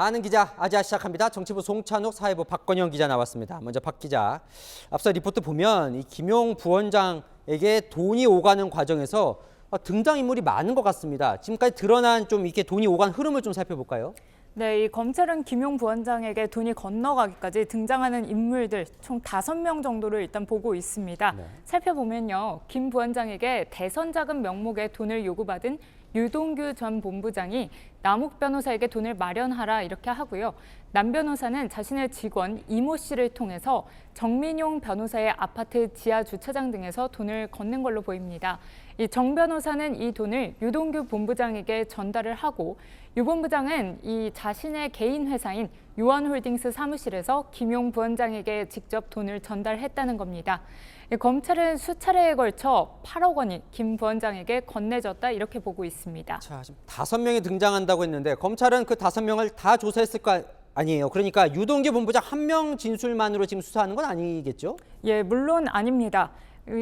아는 기자 아지아 시작합니다. 정치부 송찬욱, 사회부 박건영 기자 나왔습니다. 먼저 박 기자, 앞서 리포트 보면 이 김용 부원장에게 돈이 오가는 과정에서 등장인물이 많은 것 같습니다. 지금까지 드러난 좀 이렇게 돈이 오간 흐름을 좀 살펴볼까요? 네, 이 검찰은 김용 부원장에게 돈이 건너가기까지 등장하는 인물들 총 5명 정도를 일단 보고 있습니다. 네. 살펴보면요, 김 부원장에게 대선 자금 명목의 돈을 요구받은 유동규 전 본부장이 남욱 변호사에게 돈을 마련하라 이렇게 하고요. 남 변호사는 자신의 직원 이모 씨를 통해서 정민용 변호사의 아파트 지하 주차장 등에서 돈을 건넨 걸로 보입니다. 이 정 변호사는 이 돈을 유동규 본부장에게 전달을 하고 유 본부장은 이 자신의 개인 회사인 유한홀딩스 사무실에서 김용 부원장에게 직접 돈을 전달했다는 겁니다. 검찰은 수차례에 걸쳐 8억 원이 김 부원장에게 건네졌다 이렇게 보고 있습니다. 자, 지금 5명이 등장한다고 했는데 검찰은 그 5명을 다 조사했을 거 아니에요. 그러니까 유동규 본부장 1명 진술만으로 지금 수사하는 건 아니겠죠? 예, 물론 아닙니다.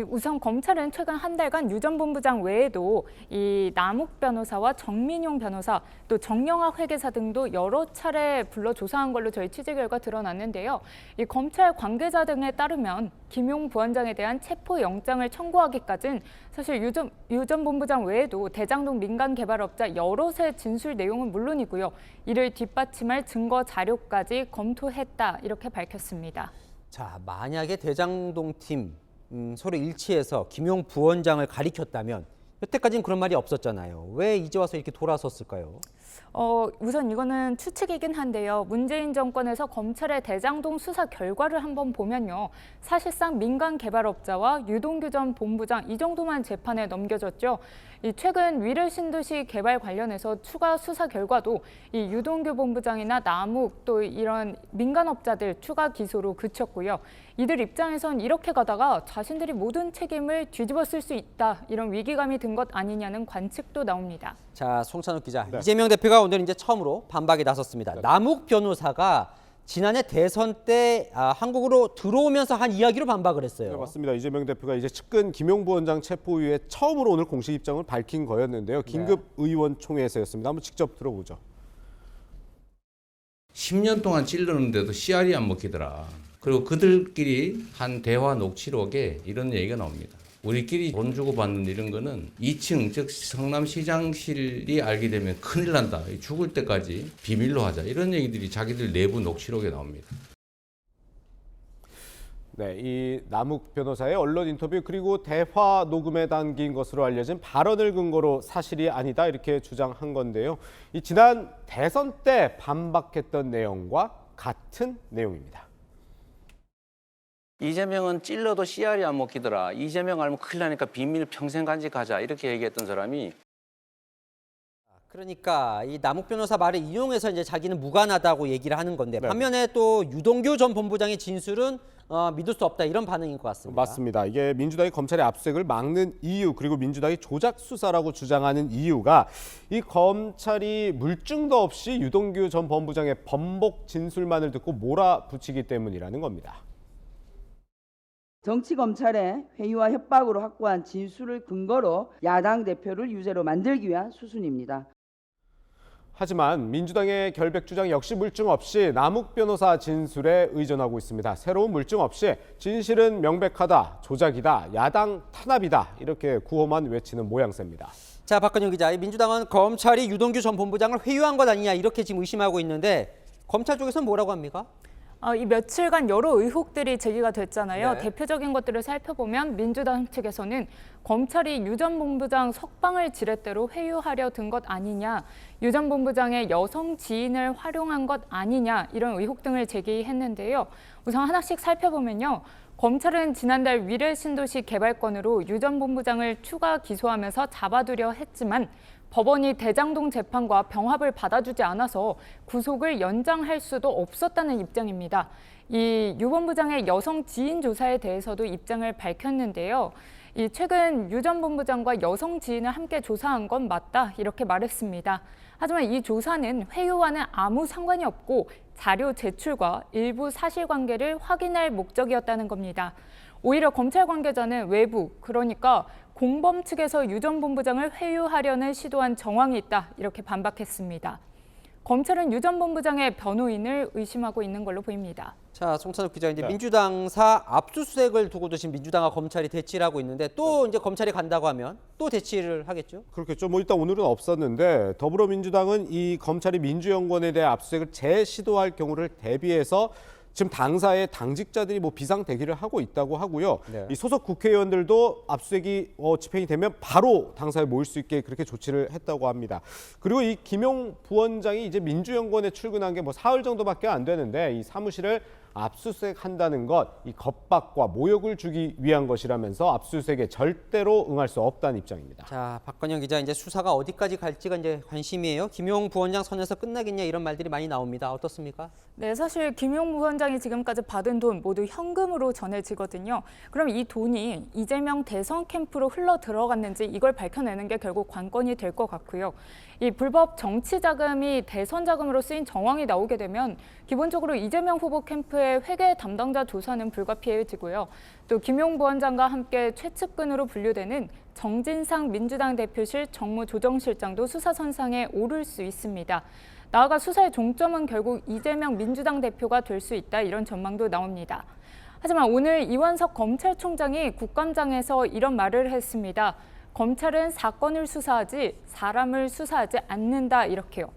우선 검찰은 최근 한 달간 유 전 본부장 외에도 이 남욱 변호사와 정민용 변호사 또 정영학 회계사 등도 여러 차례 불러 조사한 걸로 저희 취재 결과 드러났는데요. 이 검찰 관계자 등에 따르면 김용 부원장에 대한 체포 영장을 청구하기까지는 사실 유 전 본부장 외에도 대장동 민간 개발업자 여럿의 진술 내용은 물론이고요. 이를 뒷받침할 증거 자료까지 검토했다 이렇게 밝혔습니다. 자, 만약에 대장동 팀 서로 일치해서 김용 부원장을 가리켰다면 여태까지는 그런 말이 없었잖아요. 왜 이제 와서 이렇게 돌아섰을까요? 우선 이거는 추측이긴 한데요. 문재인 정권에서 검찰의 대장동 수사 결과를 한번 보면요. 사실상 민간 개발업자와 유동규 전 본부장 이 정도만 재판에 넘겨졌죠. 최근 위례 신도시 개발 관련해서 추가 수사 결과도 이 유동규 본부장이나 남욱 또 이런 민간업자들 추가 기소로 그쳤고요. 이들 입장에선 이렇게 가다가 자신들이 모든 책임을 뒤집어 쓸 수 있다 이런 위기감이 든 것 아니냐는 관측도 나옵니다. 자, 송찬욱 기자, 네. 이재명 대표가 오늘 이제 처음으로 반박에 나섰습니다. 네. 남욱 변호사가 지난해 대선 때 한국으로 들어오면서 한 이야기로 반박을 했어요. 네, 맞습니다. 이재명 대표가 이제 측근 김용 부원장 체포 이후에 처음으로 오늘 공식 입장을 밝힌 거였는데요. 긴급 의원총회에서였습니다. 한번 직접 들어보죠. 10년 동안 찔렀는데도 씨알이 안 먹히더라. 그리고 그들끼리 한 대화 녹취록에 이런 얘기가 나옵니다. 우리끼리 돈 주고 받는 이런 거는 2층 즉 성남시장실이 알게 되면 큰일 난다. 죽을 때까지 비밀로 하자. 이런 얘기들이 자기들 내부 녹취록에 나옵니다. 네, 이 남욱 변호사의 언론 인터뷰 그리고 대화 녹음에 담긴 것으로 알려진 발언을 근거로 사실이 아니다 이렇게 주장한 건데요. 이 지난 대선 때 반박했던 내용과 같은 내용입니다. 이재명은 찔러도 씨알이 안 먹히더라. 이재명 알면 큰일 나니까 비밀 평생 간직하자. 이렇게 얘기했던 사람이 그러니까 이 남욱 변호사 말을 이용해서 이제 자기는 무관하다고 얘기를 하는 건데 네. 반면에 또 유동규 전 본부장의 진술은 믿을 수 없다 이런 반응인 것 같습니다. 맞습니다. 이게 민주당이 검찰의 압수수색을 막는 이유 그리고 민주당이 조작 수사라고 주장하는 이유가 이 검찰이 물증도 없이 유동규 전 본부장의 번복 진술만을 듣고 몰아붙이기 때문이라는 겁니다. 정치검찰의 회유와 협박으로 확보한 진술을 근거로 야당 대표를 유죄로 만들기 위한 수순입니다. 하지만 민주당의 결백 주장 역시 물증 없이 남욱 변호사 진술에 의존하고 있습니다. 새로운 물증 없이 진실은 명백하다, 조작이다, 야당 탄압이다 이렇게 구호만 외치는 모양새입니다. 자, 박건영 기자, 민주당은 검찰이 유동규 전 본부장을 회유한 것 아니냐 이렇게 지금 의심하고 있는데 검찰 쪽에서는 뭐라고 합니까? 이 며칠간 여러 의혹들이 제기가 됐잖아요. 네. 대표적인 것들을 살펴보면 민주당 측에서는 검찰이 유 전 본부장 석방을 지렛대로 회유하려 든 것 아니냐, 유 전 본부장의 여성 지인을 활용한 것 아니냐 이런 의혹 등을 제기했는데요. 우선 하나씩 살펴보면요. 검찰은 지난달 위례 신도시 개발건으로 유 전 본부장을 추가 기소하면서 잡아두려 했지만 법원이 대장동 재판과 병합을 받아주지 않아서 구속을 연장할 수도 없었다는 입장입니다. 이 유 본부장의 여성 지인 조사에 대해서도 입장을 밝혔는데요. 최근 유 전 본부장과 여성 지인을 함께 조사한 건 맞다 이렇게 말했습니다. 하지만 이 조사는 회유와는 아무 상관이 없고 자료 제출과 일부 사실관계를 확인할 목적이었다는 겁니다. 오히려 검찰 관계자는 외부, 그러니까 공범 측에서 유 전 본부장을 회유하려는 시도한 정황이 있다 이렇게 반박했습니다. 검찰은 유 전 본부장의 변호인을 의심하고 있는 걸로 보입니다. 자, 송찬욱 기자, 이제 네. 민주당사 압수수색을 두고도 지금 민주당과 검찰이 대치를 하고 있는데 또 이제 검찰이 간다고 하면 또 대치를 하겠죠? 그렇겠죠. 뭐 일단 오늘은 없었는데 더불어민주당은 이 검찰이 민주연구원에 대해 압수수색을 재시도할 경우를 대비해서 지금 당사의 당직자들이 뭐 비상 대기를 하고 있다고 하고요. 네. 이 소속 국회의원들도 압수수색이 집행이 되면 바로 당사에 모일 수 있게 그렇게 조치를 했다고 합니다. 그리고 이 김용 부원장이 이제 민주연구원에 출근한 게 뭐 사흘 정도밖에 안 되는데 이 사무실을 압수수색한다는 것, 이 겁박과 모욕을 주기 위한 것이라면서 압수수색에 절대로 응할 수 없다는 입장입니다. 자, 박건영 기자, 이제 수사가 어디까지 갈지가 이제 관심이에요. 김용 부원장 선에서 끝나겠냐 이런 말들이 많이 나옵니다. 어떻습니까? 네, 사실 김용 부원장이 지금까지 받은 돈 모두 현금으로 전해지거든요. 그럼 이 돈이 이재명 대선 캠프로 흘러 들어갔는지 이걸 밝혀내는 게 결국 관건이 될 것 같고요. 이 불법 정치 자금이 대선 자금으로 쓰인 정황이 나오게 되면 기본적으로 이재명 후보 캠프의 회계 담당자 조사는 불가피해지고요. 또 김용 부원장과 함께 최측근으로 분류되는 정진상 민주당 대표실 정무조정실장도 수사선상에 오를 수 있습니다. 나아가 수사의 종점은 결국 이재명 민주당 대표가 될 수 있다, 이런 전망도 나옵니다. 하지만 오늘 이완석 검찰총장이 국감장에서 이런 말을 했습니다. 검찰은 사건을 수사하지 사람을 수사하지 않는다, 이렇게요.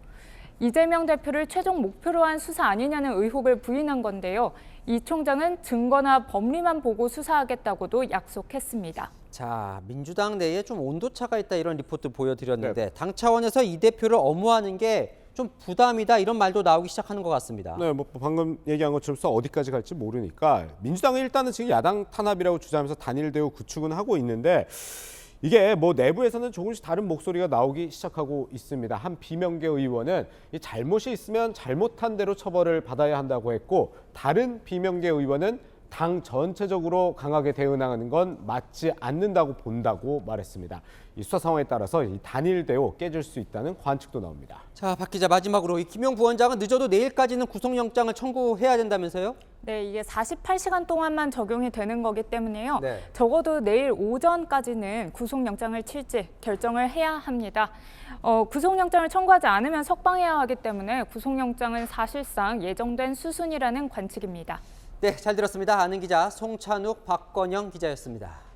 이재명 대표를 최종 목표로 한 수사 아니냐는 의혹을 부인한 건데요. 이 총장은 증거나 법리만 보고 수사하겠다고도 약속했습니다. 자, 민주당 내에 좀 온도차가 있다 이런 리포트 보여드렸는데 네. 당 차원에서 이 대표를 엄호하는 게 좀 부담이다 이런 말도 나오기 시작하는 것 같습니다. 네, 뭐 방금 얘기한 것처럼 수사 어디까지 갈지 모르니까 민주당은 일단은 지금 야당 탄압이라고 주장하면서 단일 대우 구축은 하고 있는데 이게 뭐 내부에서는 조금씩 다른 목소리가 나오기 시작하고 있습니다. 한 비명계 의원은 이 잘못이 있으면 잘못한 대로 처벌을 받아야 한다고 했고, 다른 비명계 의원은 당 전체적으로 강하게 대응하는 건 맞지 않는다고 본다고 말했습니다. 이 수사 상황에 따라서 이 단일 대우 깨질 수 있다는 관측도 나옵니다. 자, 박 기자, 마지막으로 이 김용 부원장은 늦어도 내일까지는 구속영장을 청구해야 된다면서요? 네, 이게 48시간 동안만 적용이 되는 거기 때문에요. 네. 적어도 내일 오전까지는 구속영장을 칠지 결정을 해야 합니다. 구속영장을 청구하지 않으면 석방해야 하기 때문에 구속영장은 사실상 예정된 수순이라는 관측입니다. 네, 잘 들었습니다. 아는 기자 송찬욱, 박건영 기자였습니다.